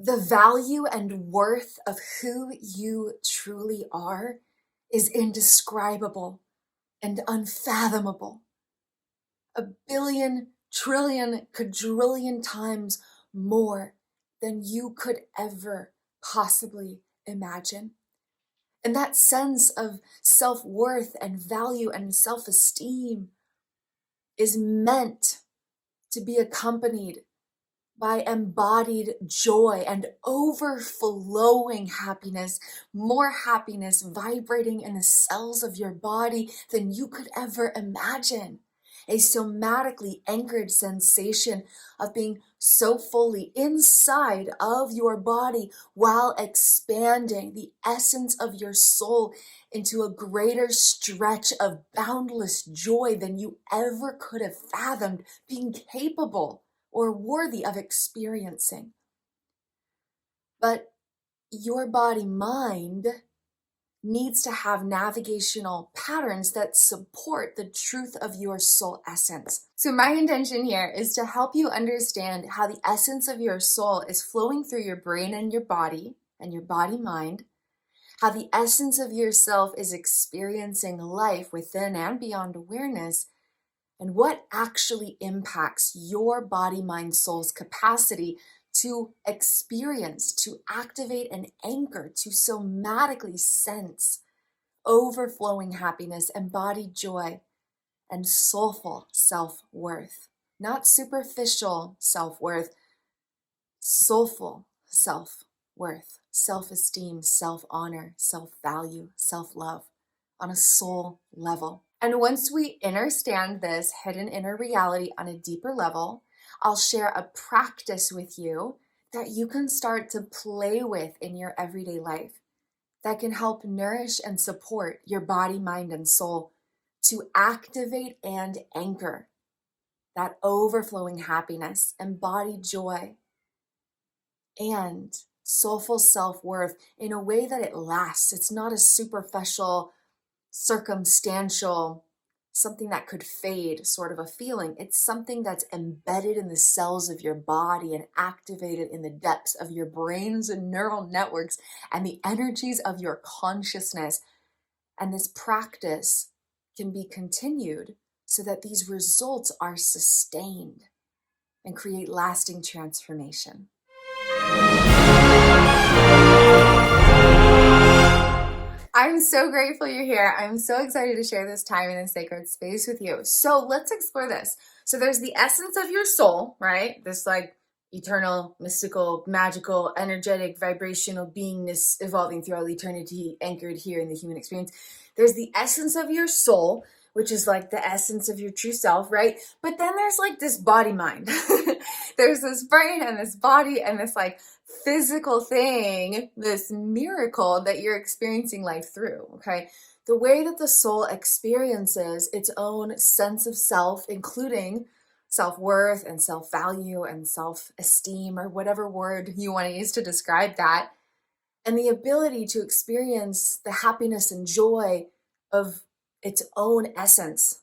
The value and worth of who you truly are is indescribable and unfathomable. A billion, trillion, quadrillion times more than you could ever possibly imagine. And that sense of self-worth and value and self-esteem is meant to be accompanied by embodied joy and overflowing happiness, more happiness vibrating in the cells of your body than you could ever imagine. A somatically anchored sensation of being so fully inside of your body while expanding the essence of your soul into a greater stretch of boundless joy than you ever could have fathomed being capable or worthy of experiencing. But your body-mind needs to have navigational patterns that support the truth of your soul essence. So my intention here is to help you understand how the essence of your soul is flowing through your brain and your body-mind, how the essence of yourself is experiencing life within and beyond awareness, and what actually impacts your body-mind-soul's capacity to experience, to activate and anchor, to somatically sense overflowing happiness, embodied joy, and soulful self-worth. Not superficial self-worth, soulful self-worth, self-esteem, self-honor, self-value, self-love on a soul level. And once we understand this hidden inner reality on a deeper level, I'll share a practice with you that you can start to play with in your everyday life that can help nourish and support your body, mind, and soul to activate and anchor that overflowing happiness, embodied joy, and soulful self-worth in a way that it lasts. It's not a superficial, circumstantial, something that could fade sort of a feeling. It's something that's embedded in the cells of your body and activated in the depths of your brains and neural networks and the energies of your consciousness. And this practice can be continued so that these results are sustained and create lasting transformation. I'm so grateful you're here. I'm so excited to share this time in this sacred space with you. So let's explore this. So there's the essence of your soul, right? This like eternal, mystical, magical, energetic, vibrational beingness evolving throughout eternity, anchored here in the human experience. There's the essence of your soul, which is like the essence of your true self, right? But then there's like this body mind. There's this brain and this body and this like physical thing, this miracle that you're experiencing life through, okay? The way that the soul experiences its own sense of self, including self-worth and self-value and self-esteem, or whatever word you want to use to describe that, and the ability to experience the happiness and joy of its own essence,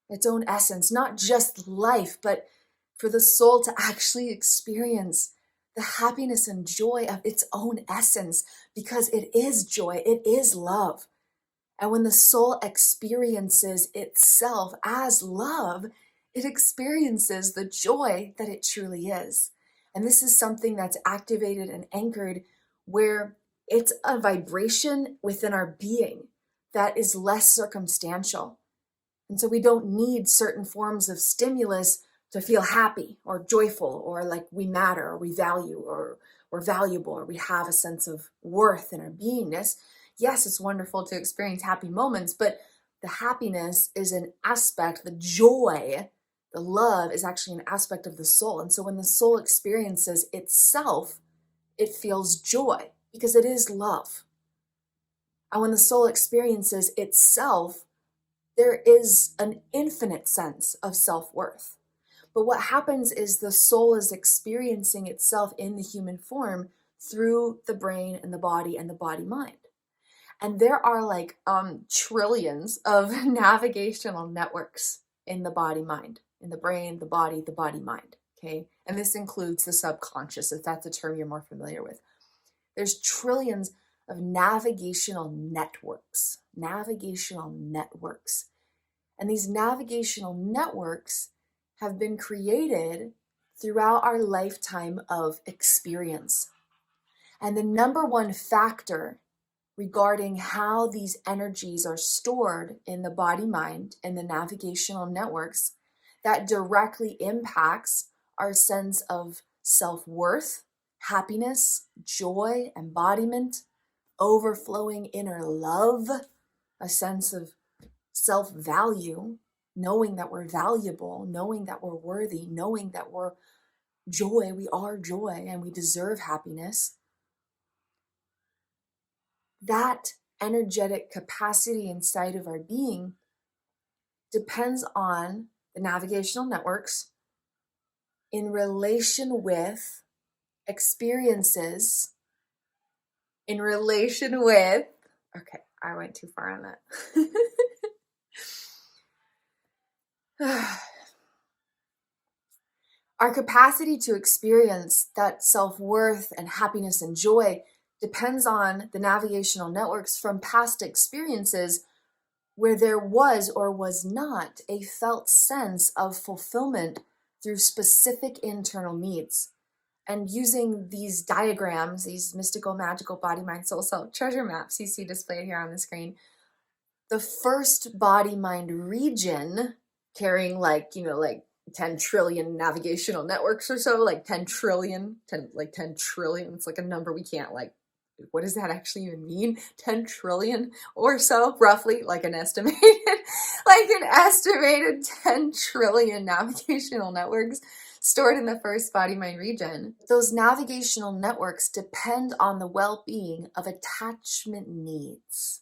not just life, but for the soul to actually experience the happiness and joy of its own essence, because it is joy, it is love. And when the soul experiences itself as love, it experiences the joy that it truly is. And this is something that's activated and anchored where it's a vibration within our being that is less circumstantial. And so we don't need certain forms of stimulus to feel happy or joyful or like we matter or we value or we're valuable or we have a sense of worth in our beingness. Yes, it's wonderful to experience happy moments, but the happiness is an aspect, the joy, the love is actually an aspect of the soul. And so when the soul experiences itself, it feels joy because it is love. And when the soul experiences itself, there is an infinite sense of self-worth. But what happens is the soul is experiencing itself in the human form through the brain and the body mind. And there are like trillions of navigational networks in the body mind, in the brain, the body mind, okay? And this includes the subconscious, if that's a term you're more familiar with. There's trillions of navigational networks. And these navigational networks have been created throughout our lifetime of experience. And the number one factor regarding how these energies are stored in the body mind and the navigational networks that directly impacts our sense of self-worth, happiness, joy, embodiment, overflowing inner love, a sense of self-value, knowing that we're valuable, knowing that we're worthy, knowing that we're joy, we are joy, and we deserve happiness. That energetic capacity inside of our being depends on the navigational networks in relation with experiences, in relation with, okay, I went too far on that. Our capacity to experience that self-worth and happiness and joy depends on the navigational networks from past experiences where there was or was not a felt sense of fulfillment through specific internal needs. And using these diagrams, these mystical, magical body, mind, soul, self treasure maps you see displayed here on the screen, the first body mind region carrying like 10 trillion navigational networks or so, like 10 trillion, it's like a number we can't what does that actually even mean? 10 trillion or so, roughly, like an estimated 10 trillion navigational networks stored in the first body mind region. Those navigational networks depend on the well-being of attachment needs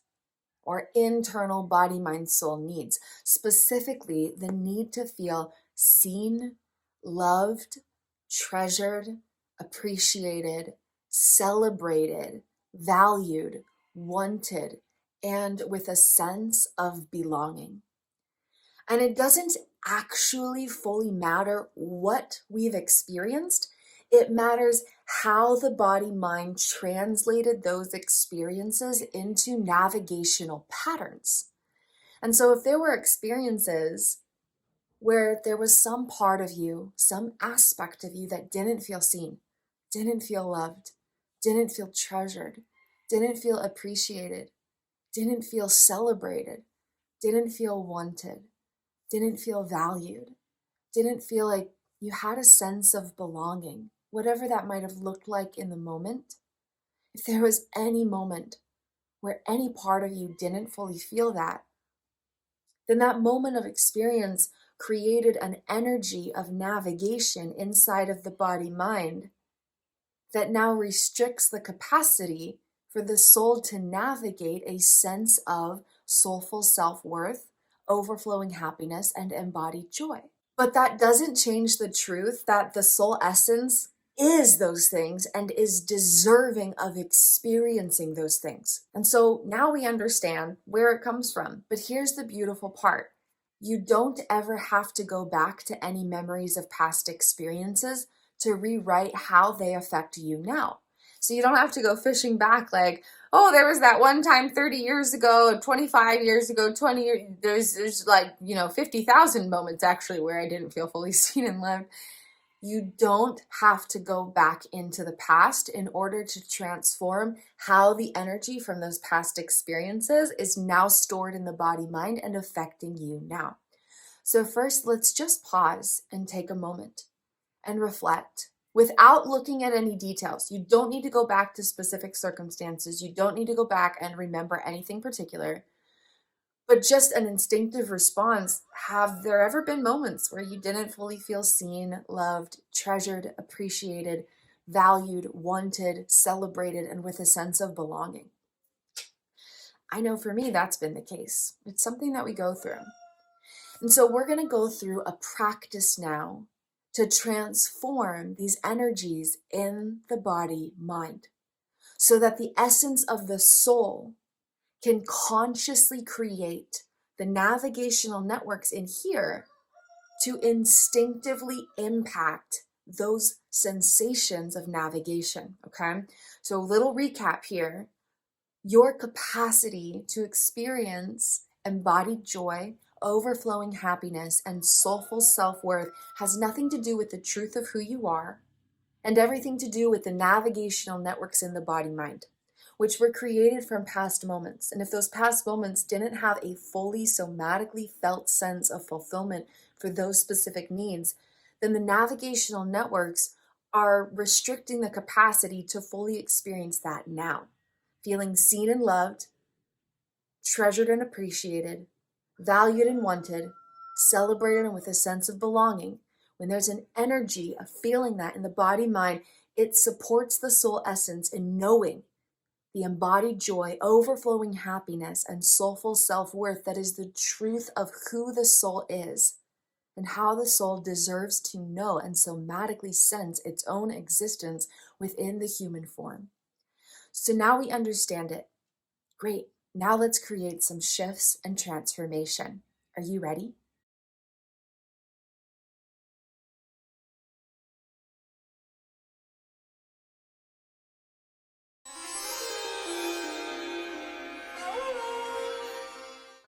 or internal body, mind, soul needs, specifically the need to feel seen, loved, treasured, appreciated, celebrated, valued, wanted, and with a sense of belonging. And it doesn't actually fully matter what we've experienced. It matters how the body mind translated those experiences into navigational patterns. And so if there were experiences where there was some part of you, some aspect of you that didn't feel seen, didn't feel loved, didn't feel treasured, didn't feel appreciated, didn't feel celebrated, didn't feel wanted, didn't feel valued, didn't feel like you had a sense of belonging, whatever that might have looked like in the moment. If there was any moment where any part of you didn't fully feel that, then that moment of experience created an energy of navigation inside of the body mind that now restricts the capacity for the soul to navigate a sense of soulful self-worth, overflowing happiness, and embodied joy. But that doesn't change the truth that the soul essence is those things and is deserving of experiencing those things. And so now we understand where it comes from. But here's the beautiful part. You don't ever have to go back to any memories of past experiences to rewrite how they affect you now. So you don't have to go fishing back like, oh, there was that one time 30 years ago, 25 years ago, 20 years, there's 50,000 moments actually where I didn't feel fully seen and loved. You don't have to go back into the past in order to transform how the energy from those past experiences is now stored in the body mind and affecting you now. So first, let's just pause and take a moment and reflect without looking at any details. You don't need to go back to specific circumstances. You don't need to go back and remember anything particular, but just an instinctive response. Have there ever been moments where you didn't fully feel seen, loved, treasured, appreciated, valued, wanted, celebrated, and with a sense of belonging? I know for me, that's been the case. It's something that we go through. And so we're going to go through a practice now to transform these energies in the body mind so that the essence of the soul can consciously create the navigational networks in here to instinctively impact those sensations of navigation, okay? So a little recap here. Your capacity to experience embodied joy, overflowing happiness, and soulful self-worth has nothing to do with the truth of who you are and everything to do with the navigational networks in the body-mind, which were created from past moments. And if those past moments didn't have a fully somatically felt sense of fulfillment for those specific needs, then the navigational networks are restricting the capacity to fully experience that now. Feeling seen and loved, treasured and appreciated, valued and wanted, celebrated and with a sense of belonging. When there's an energy of feeling that in the body mind, it supports the soul essence in knowing the embodied joy, overflowing happiness, and soulful self-worth that is the truth of who the soul is and how the soul deserves to know and somatically sense its own existence within the human form. So now we understand it. Great. Now let's create some shifts and transformation. Are you ready?